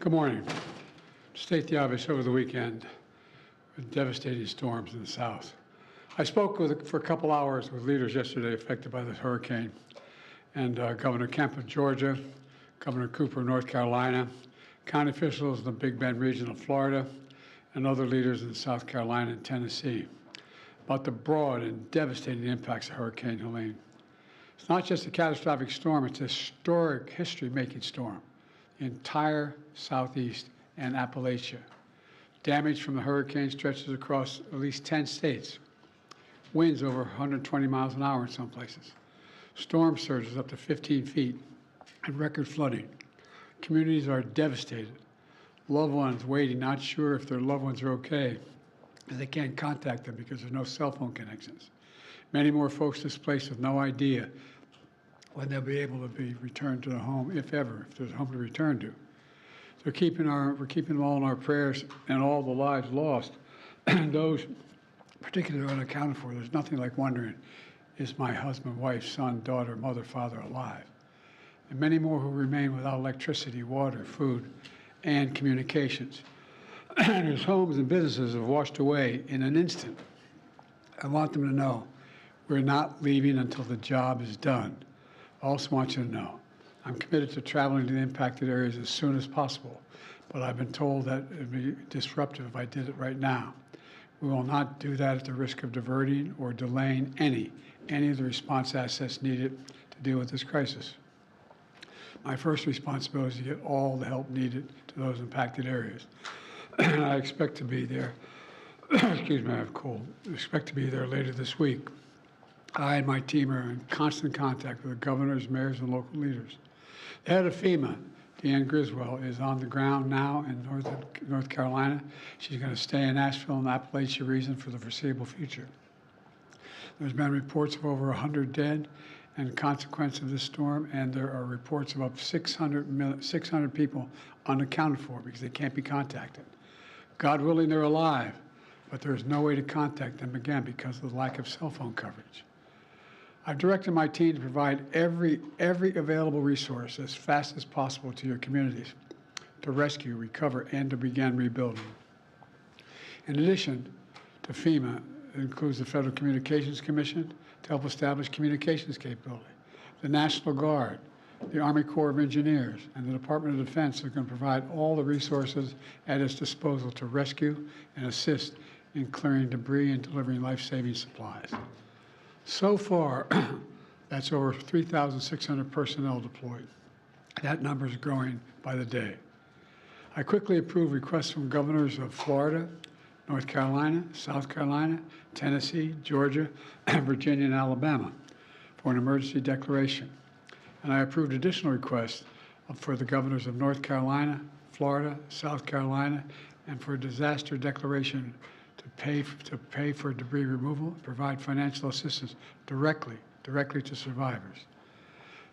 Good morning. To state the obvious, over the weekend, with devastating storms in the south. I spoke for a couple hours with leaders yesterday affected by this hurricane, and Governor Kemp of Georgia, Governor Cooper of North Carolina, county officials in the Big Bend region of Florida, and other leaders in South Carolina and Tennessee about the broad and devastating impacts of Hurricane Helene. It's not just a catastrophic storm, it's a historic, history-making storm. The entire Southeast and Appalachia. Damage from the hurricane stretches across at least 10 states. Winds over 120 miles an hour in some places. Storm surges up to 15 feet and record flooding. Communities are devastated. Loved ones waiting, not sure if their loved ones are okay, and they can't contact them because there's no cell phone connections. Many more folks displaced with no idea when they'll be able to be returned to the home, if ever, if there's a home to return to. So we're keeping them all in our prayers, and all the lives lost, and those particularly unaccounted for. There's nothing like wondering, is my husband, wife, son, daughter, mother, father alive? And many more who remain without electricity, water, food, and communications. And whose homes and businesses have washed away in an instant. I want them to know we're not leaving until the job is done. I also want you to know I'm committed to traveling to the impacted areas as soon as possible, but I've been told that it would be disruptive if I did it right now. We will not do that at the risk of diverting or delaying any of the response assets needed to deal with this crisis. My first responsibility is to get all the help needed to those impacted areas. And I expect to be there, excuse me, I have a cold. I expect to be there later this week. I and my team are in constant contact with the governors, mayors, and local leaders. The head of FEMA, Deanne Griswold, is on the ground now in North Carolina. She's going to stay in Asheville and the Appalachia region for the foreseeable future. There's been reports of over 100 dead and consequence of this storm, and there are reports of up 600 people unaccounted for because they can't be contacted. God willing, they're alive, but there's no way to contact them again because of the lack of cell phone coverage. I've directed my team to provide every available resource as fast as possible to your communities to rescue, recover, and to begin rebuilding. In addition to FEMA, it includes the Federal Communications Commission to help establish communications capability, the National Guard, the Army Corps of Engineers, and the Department of Defense are going to provide all the resources at its disposal to rescue and assist in clearing debris and delivering life-saving supplies. So far, that's over 3,600 personnel deployed. That number is growing by the day. I quickly approved requests from governors of Florida, North Carolina, South Carolina, Tennessee, Georgia, Virginia, and Alabama for an emergency declaration. And I approved additional requests for the governors of North Carolina, Florida, South Carolina, and for a disaster declaration to pay for debris removal and provide financial assistance directly to survivors.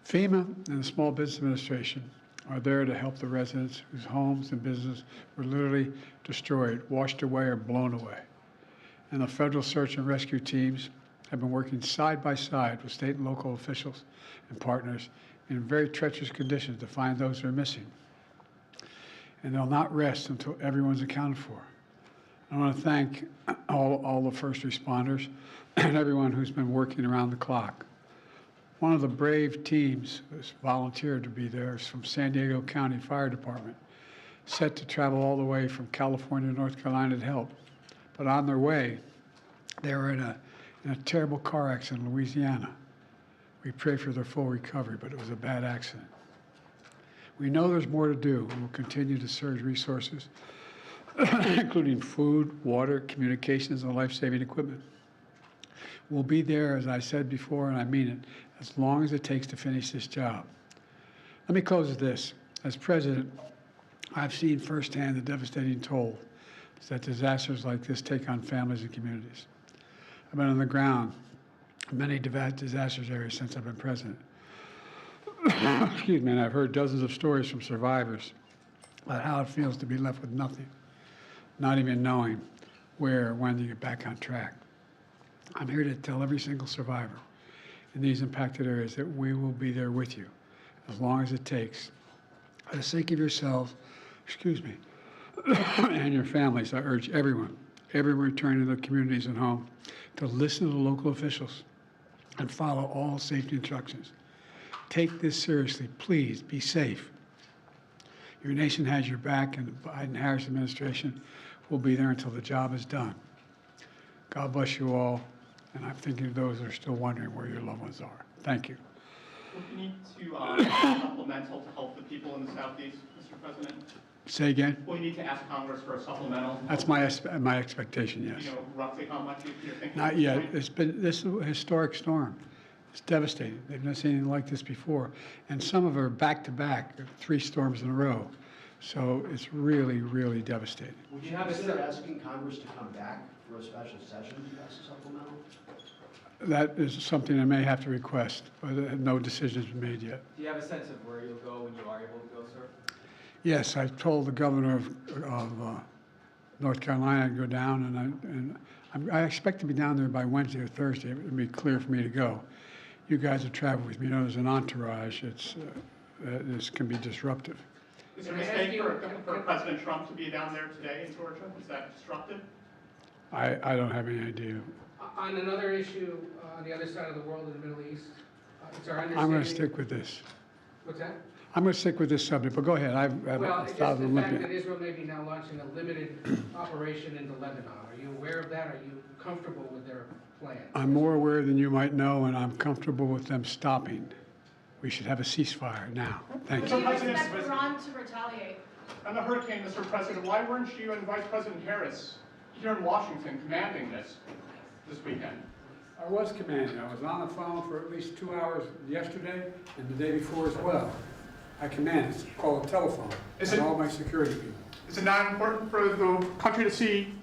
FEMA and the Small Business Administration are there to help the residents whose homes and businesses were literally destroyed, washed away, or blown away. And the federal search and rescue teams have been working side by side with state and local officials and partners in very treacherous conditions to find those who are missing. And they'll not rest until everyone's accounted for. I want to thank all the first responders and everyone who's been working around the clock. One of the brave teams who's volunteered to be there is from San Diego County Fire Department, set to travel all the way from California to North Carolina to help. But on their way, they were in a terrible car accident in Louisiana. We pray for their full recovery, but it was a bad accident. We know there's more to do, and we'll continue to surge resources, including food, water, communications, and life-saving equipment. We'll be there, as I said before, and I mean it, as long as it takes to finish this job. Let me close with this. As president, I've seen firsthand the devastating toll that disasters like this take on families and communities. I've been on the ground in many disaster areas since I've been president. Excuse me, and I've heard dozens of stories from survivors about how it feels to be left with nothing, not even knowing where or when to get back on track. I'm here to tell every single survivor in these impacted areas that we will be there with you as long as it takes. For the sake of yourselves, excuse me, and your families, I urge everyone returning to their communities and home to listen to the local officials and follow all safety instructions. Take this seriously. Please be safe. Your nation has your back, and the Biden-Harris administration will be there until the job is done. God bless you all, and I'm thinking of those that are still wondering where your loved ones are. Thank you. We need to supplemental to help the people in the Southeast, Mr. President. Say again? We need to ask Congress for a supplemental. That's my expectation, yes. You know roughly how much you're thinking? Not yet. This is a historic storm. It's devastating. They've never seen anything like this before. And some of them are back-to-back, 3 storms in a row. So it's really, really devastating. Would you consider asking Congress to come back for a special session to pass a supplemental? That is something I may have to request, but no decision has been made yet. Do you have a sense of where you'll go when you are able to go, sir? Yes, I told the governor of North Carolina to go down, and I expect to be down there by Wednesday or Thursday. It would be clear for me to go. You guys have traveled with me. You know, there's an entourage. This can be disruptive. Is there a mistake for President Trump to be down there today in Georgia? Is that disruptive? I don't have any idea. On another issue, on the other side of the world in the Middle East, it's our understanding... I'm going to stick with this. What's that? I'm going to stick with this subject, but go ahead. Well, just the fact that Israel may be now launching a limited operation into Lebanon. Are you aware of that? Are you comfortable with their plan? I'm more aware than you might know, and I'm comfortable with them stopping. We should have a ceasefire now. Thank Do you. you expect Iran to retaliate? On the hurricane, Mr. President, why weren't you and Vice President Harris here in Washington commanding this weekend? I was commanding. I was on the phone for at least 2 hours yesterday and the day before as well. I commanded. It's called a telephone. Is it- and all my security people. Is it not important for the country to see